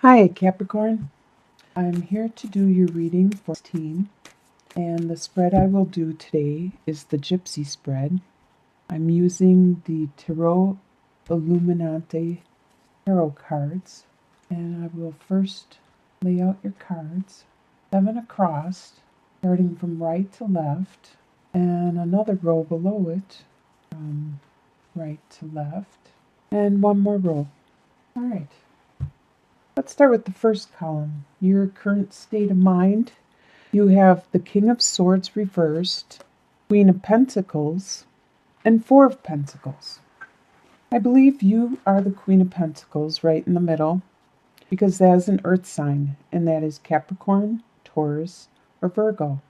Hi, Capricorn. I'm here to do your reading for 16, and the spread I will do today is the Gypsy spread. I'm using the Tarot Illuminante tarot cards, and I will first lay out your cards, 7 across, starting from right to left, and another row below it from right to left, and one more row. All right. Let's start with the first column, your current state of mind. You have the King of Swords reversed, Queen of Pentacles, and Four of Pentacles. I believe you are the Queen of Pentacles right in the middle because that is an earth sign, and that is Capricorn, Taurus, or Virgo.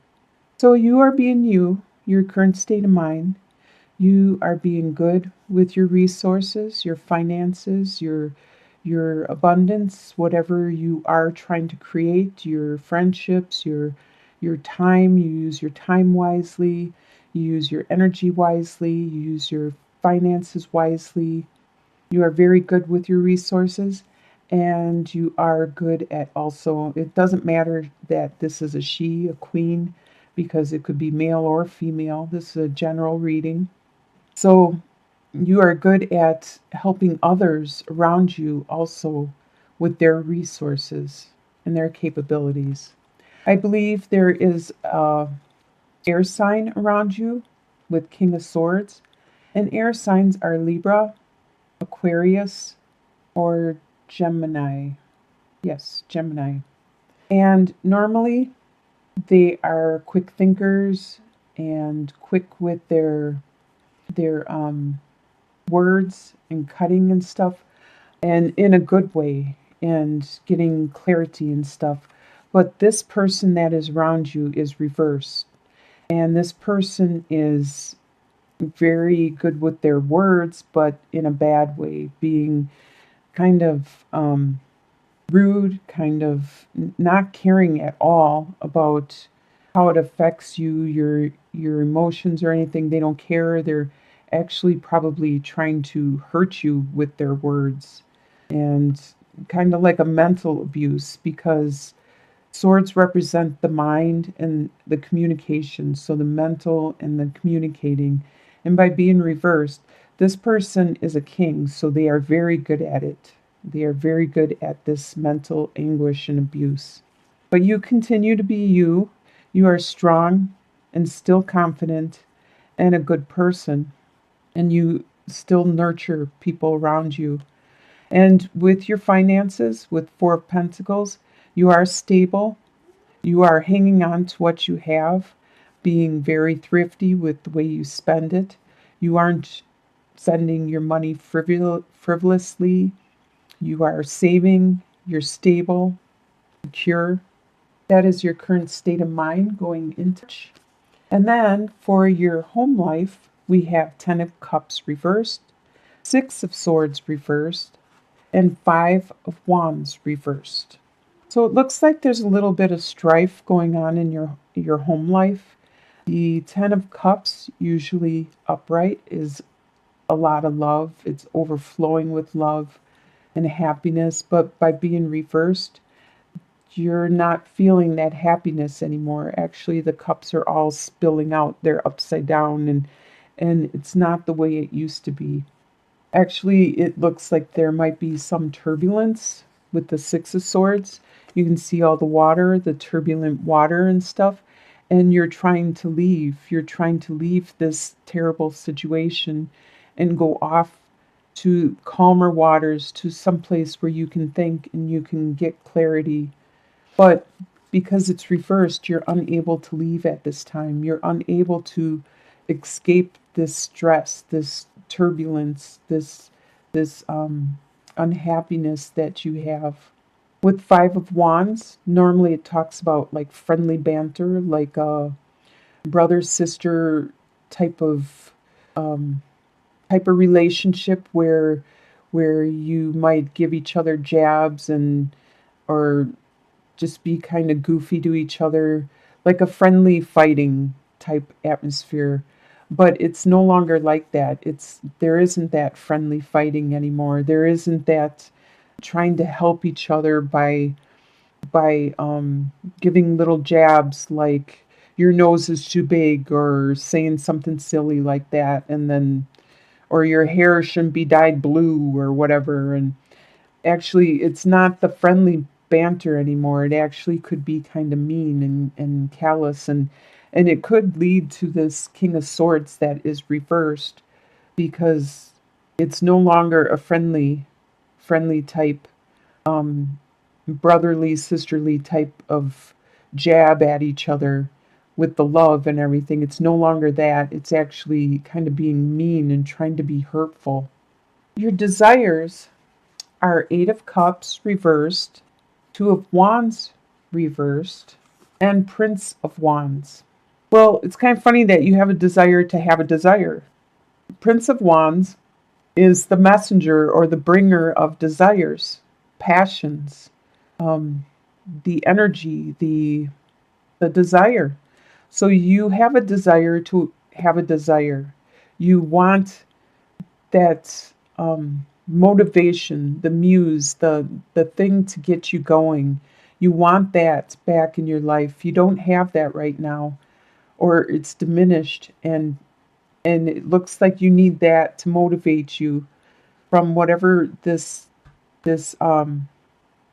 So you are being you, your current state of mind. You are being good with your resources, your finances, your abundance, whatever you are trying to create, your friendships, your time. You use your time wisely, you use your energy wisely, you use your finances wisely. You are very good with your resources, and you are good at also, it doesn't matter that this is a she, a queen, because it could be male or female. This is a general reading. So you are good at helping others around you also with their resources and their capabilities. I believe there is a air sign around you with King of Swords, and air signs are Libra, Aquarius, or Gemini. Yes, Gemini. And normally they are quick thinkers and quick with their words and cutting and stuff, and in a good way, and getting clarity and stuff. But this person that is around you is reversed, and this person is very good with their words, but in a bad way, being kind of rude, kind of not caring at all about how it affects you, your emotions or anything. They don't care. They're actually probably trying to hurt you with their words, and kind of like a mental abuse, because swords represent the mind and the communication, so the mental and the communicating. And by being reversed, this person is a king, so they are very good at it. They are very good at this mental anguish and abuse. But you continue to be you. You are strong and still confident and a good person. And you still nurture people around you. And with your finances, with Four of Pentacles, you are stable. You are hanging on to what you have, being very thrifty with the way you spend it. You aren't spending your money frivolously. You are saving. You're stable, secure. That is your current state of mind going into. And then for your home life, we have 10 of Cups reversed, 6 of Swords reversed, and 5 of Wands reversed. So it looks like there's a little bit of strife going on in your home life. The 10 of Cups, usually upright, is a lot of love. It's overflowing with love and happiness, but by being reversed, you're not feeling that happiness anymore. Actually, the cups are all spilling out. They're upside down, and it's not the way it used to be. Actually, it looks like there might be some turbulence with the Six of Swords. You can see all the water, the turbulent water and stuff, and you're trying to leave. You're trying to leave this terrible situation and go off to calmer waters, to some place where you can think and you can get clarity. But because it's reversed, you're unable to leave at this time. You're unable to escape this stress, this turbulence, this unhappiness that you have. With Five of Wands, normally it talks about like friendly banter, like a brother sister type of um, relationship where you might give each other jabs and or just be kind of goofy to each other, like a friendly fighting type atmosphere. But it's no longer like that. There isn't that friendly fighting anymore. There isn't that trying to help each other by giving little jabs like your nose is too big, or saying something silly like that, and then or your hair shouldn't be dyed blue or whatever. And actually, it's not the friendly banter anymore. It actually could be kind of mean and callous, and it could lead to this King of Swords that is reversed, because it's no longer a friendly type, brotherly, sisterly type of jab at each other with the love and everything. It's no longer that. It's actually kind of being mean and trying to be hurtful. Your desires are Eight of Cups reversed, Two of Wands reversed, and Prince of Wands. Well, it's kind of funny that you have a desire to have a desire. Prince of Wands is the messenger or the bringer of desires, passions, the energy, the desire. So you have a desire to have a desire. You want that motivation, the muse, the thing to get you going. You want that back in your life. You don't have that right now, or it's diminished, and it looks like you need that to motivate you from whatever this home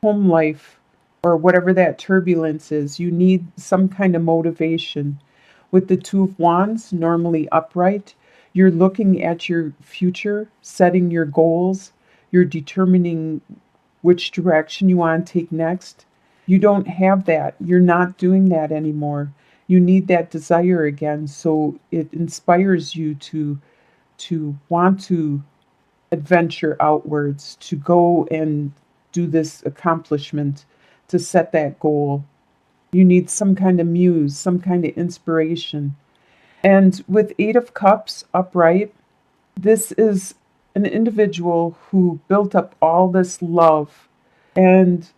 life or whatever that turbulence is. You need some kind of motivation. With the Two of Wands, normally upright, you're looking at your future, setting your goals, you're determining which direction you want to take next. You don't have that. You're not doing that anymore. You need that desire again, so it inspires you to want to adventure outwards, to go and do this accomplishment, to set that goal. You need some kind of muse, some kind of inspiration. And with Eight of Cups upright, this is an individual who built up all this love and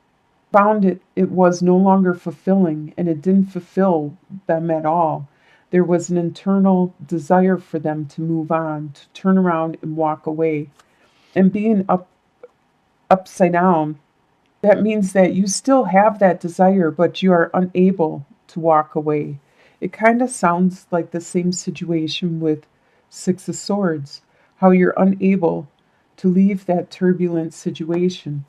found it was no longer fulfilling, and it didn't fulfill them at all. There was an internal desire for them to move on, to turn around and walk away. And being upside down, that means that you still have that desire, but you are unable to walk away. It kind of sounds like the same situation with Six of Swords, how you're unable to leave that turbulent situation.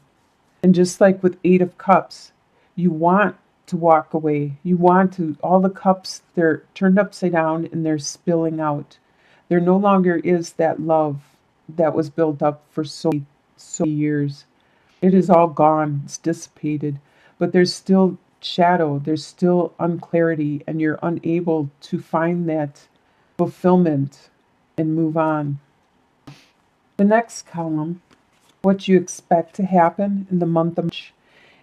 And just like with Eight of Cups, you want to walk away. You want to, all the cups, they're turned upside down and they're spilling out. There no longer is that love that was built up for so many years. It is all gone, it's dissipated, but there's still shadow, there's still unclarity, and you're unable to find that fulfillment and move on. The next column, what you expect to happen in the month of March,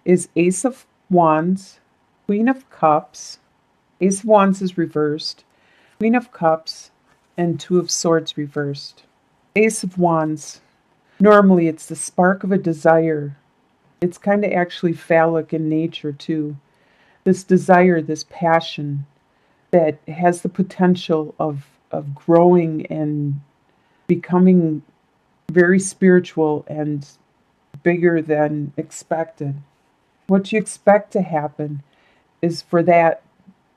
is Ace of Wands, Queen of Cups, Ace of Wands is reversed, Queen of Cups, and Two of Swords reversed. Ace of Wands, normally it's the spark of a desire. It's kind of actually phallic in nature too. This desire, this passion that has the potential of growing and becoming very spiritual and bigger than expected. What you expect to happen is for that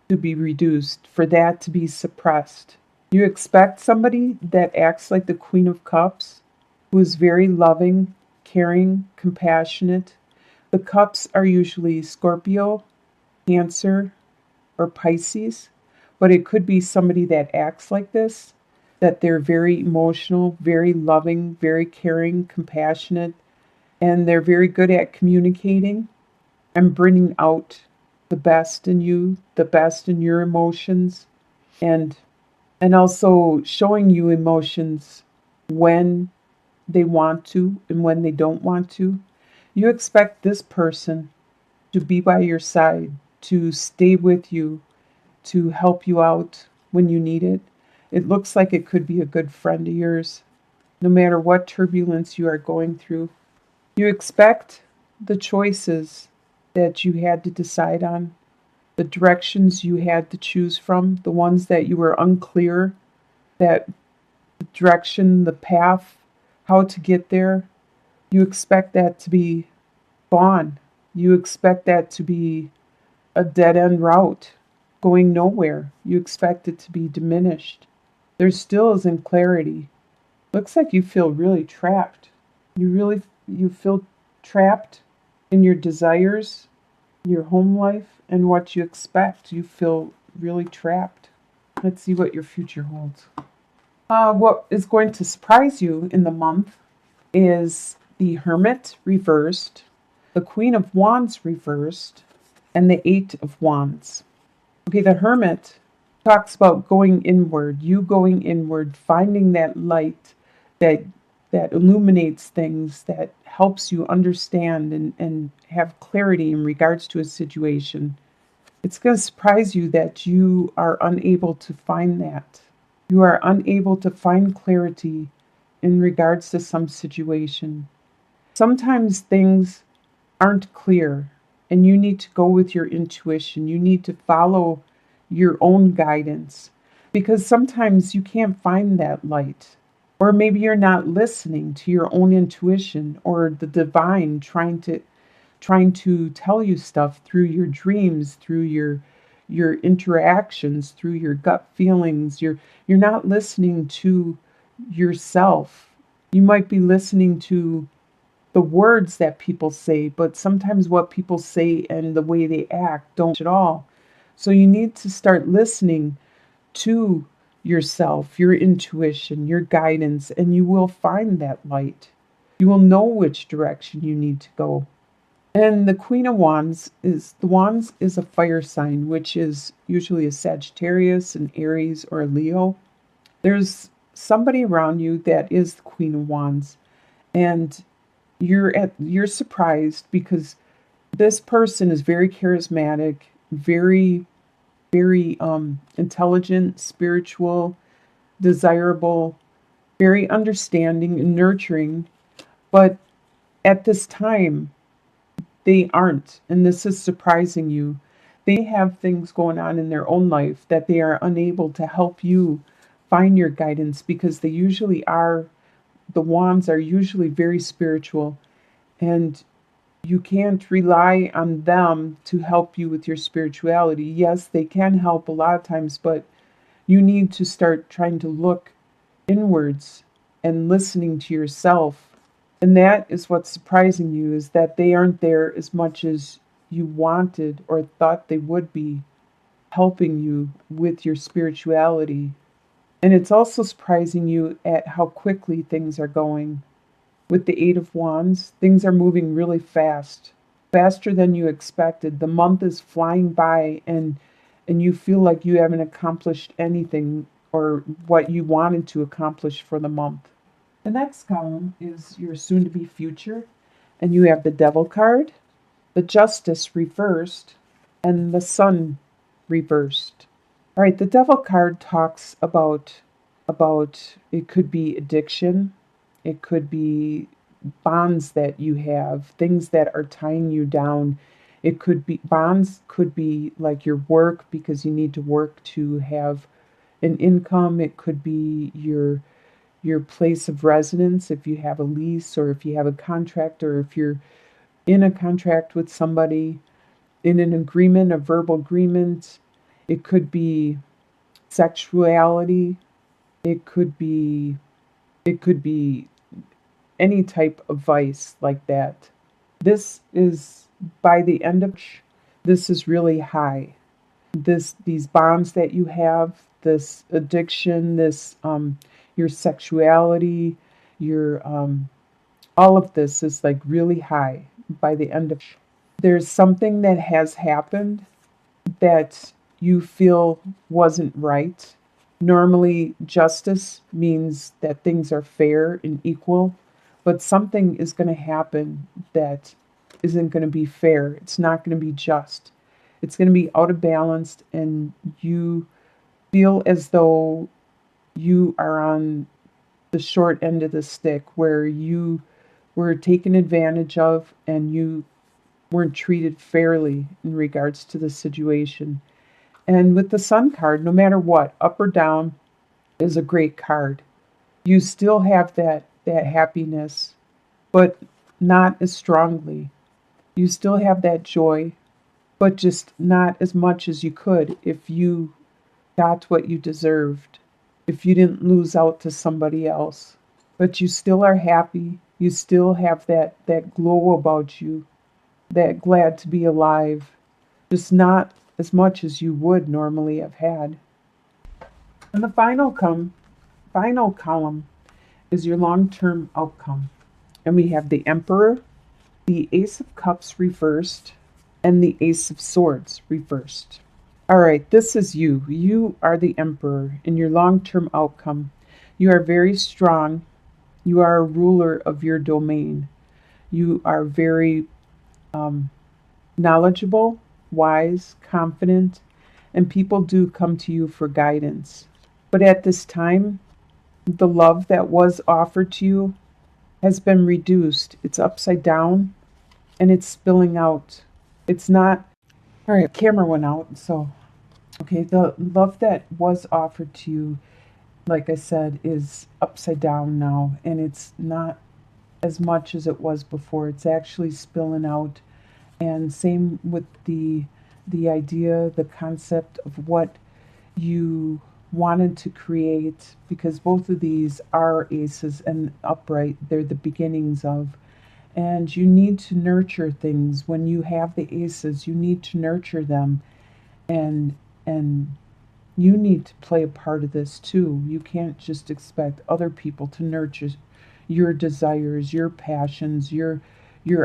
to be reduced, for that to be suppressed. You expect somebody that acts like the Queen of Cups, who is very loving, caring, compassionate. The cups are usually Scorpio, Cancer, or Pisces, but it could be somebody that acts like this, that they're very emotional, very loving, very caring, compassionate, and they're very good at communicating and bringing out the best in you, the best in your emotions, and also showing you emotions when they want to and when they don't want to. You expect this person to be by your side, to stay with you, to help you out when you need it. It looks like it could be a good friend of yours, no matter what turbulence you are going through. You expect the choices that you had to decide on, the directions you had to choose from, the ones that you were unclear, that direction, the path, how to get there. You expect that to be gone. You expect that to be a dead end route, going nowhere. You expect it to be diminished. There still isn't clarity. Looks like you feel really trapped. You feel trapped in your desires, your home life, and what you expect. You feel really trapped. Let's see what your future holds. What is going to surprise you in the month is the Hermit reversed, the Queen of Wands reversed, and the Eight of Wands. Okay, the Hermit talks about going inward, you going inward, finding that light that illuminates things, that helps you understand and have clarity in regards to a situation. It's going to surprise you that you are unable to find that. You are unable to find clarity in regards to some situation. Sometimes things aren't clear and you need to go with your intuition. You need to follow your own guidance because sometimes you can't find that light. Or maybe you're not listening to your own intuition or the divine trying to tell you stuff through your dreams, through your interactions, through your gut feelings. You're not listening to yourself. You might be listening to the words that people say, but sometimes what people say and the way they act don't at all. So you need to start listening to yourself, your intuition, your guidance, and you will find that light. You will know which direction you need to go. And the Queen of Wands is a fire sign, which is usually a Sagittarius, an Aries, or a Leo. There's somebody around you that is the Queen of Wands, and you're surprised because this person is very charismatic, very intelligent, spiritual, desirable, very understanding and nurturing, but at this time they aren't, and this is surprising you. They have things going on in their own life that they are unable to help you find your guidance because the wands are usually very spiritual, and you can't rely on them to help you with your spirituality. Yes, they can help a lot of times, but you need to start trying to look inwards and listening to yourself. And that is what's surprising you, is that they aren't there as much as you wanted or thought they would be, helping you with your spirituality. And it's also surprising you at how quickly things are going. With the Eight of Wands, things are moving really fast, faster than you expected. The month is flying by, and you feel like you haven't accomplished anything or what you wanted to accomplish for the month. The next column is your soon to be future, and you have the Devil card, the Justice reversed, and the Sun reversed. All right, the Devil card talks about it could be addiction, it could be bonds that you have, things that are tying you down. It could be bonds, could be like your work because you need to work to have an income. It could be your place of residence if you have a lease or if you have a contract or if you're in a contract with somebody, in an agreement, a verbal agreement. It could be sexuality. It could be it could be any type of vice like that. This is by the end of this is really high. These bonds that you have, this addiction, this your sexuality, your all of this is like really high by the end of. There's something that has happened that you feel wasn't right. Normally, justice means that things are fair and equal, but something is going to happen that isn't going to be fair. It's not going to be just. It's going to be out of balance, and you feel as though you are on the short end of the stick where you were taken advantage of and you weren't treated fairly in regards to the situation. And with the Sun card, no matter what, up or down, is a great card. You still have that happiness, but not as strongly. You still have that joy, but just not as much as you could if you got what you deserved, if you didn't lose out to somebody else. But you still are happy. You still have that glow about you, that glad to be alive, just not as much as you would normally have had. And the final column is your long-term outcome. And we have the Emperor, the Ace of Cups reversed, and the Ace of Swords reversed. All right, this is you. You are the Emperor in your long-term outcome. You are very strong. You are a ruler of your domain. You are very knowledgeable, wise, confident, and people do come to you for guidance. But at this time, the love that was offered to you has been reduced. It's upside down and it's spilling out. It's not. All right, camera went out. So, okay, the love that was offered to you, like I said, is upside down now and it's not as much as it was before. It's actually spilling out. And same with the idea, the concept of what you wanted to create, because both of these are aces and upright. They're the beginnings of. And you need to nurture things. When you have the aces, you need to nurture them. And you need to play a part of this too. You can't just expect other people to nurture your desires, your passions, your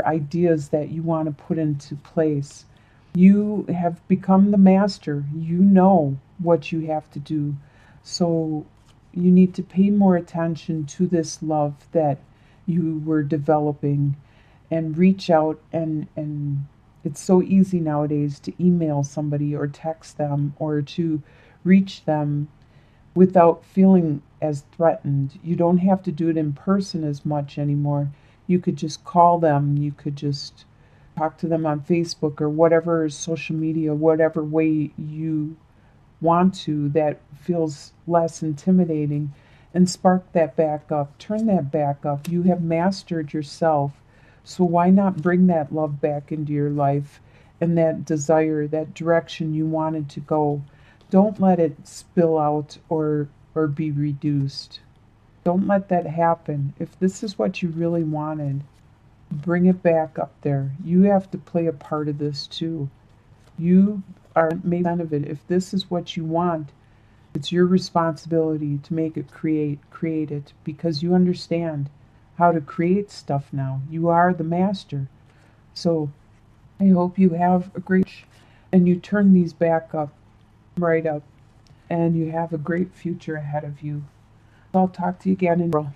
ideas that you want to put into place. You have become the master. You know what you have to do. So you need to pay more attention to this love that you were developing and reach out and it's so easy nowadays to email somebody or text them or to reach them without feeling as threatened. You don't have to do it in person as much anymore. You could just call them, you could just talk to them on Facebook or whatever social media, whatever way you want to that feels less intimidating, and spark that back up. Turn that back up. You have mastered yourself. So why not bring that love back into your life and that desire, that direction you wanted to go? Don't let it spill out or be reduced. Don't let that happen. If this is what you really wanted, bring it back up there. You have to play a part of this too. You are made of it. If this is what you want, it's your responsibility to make it create it, because you understand how to create stuff now. You are the master. So I hope you have a great and you turn these back up, right up, and you have a great future ahead of you. I'll talk to you again in April.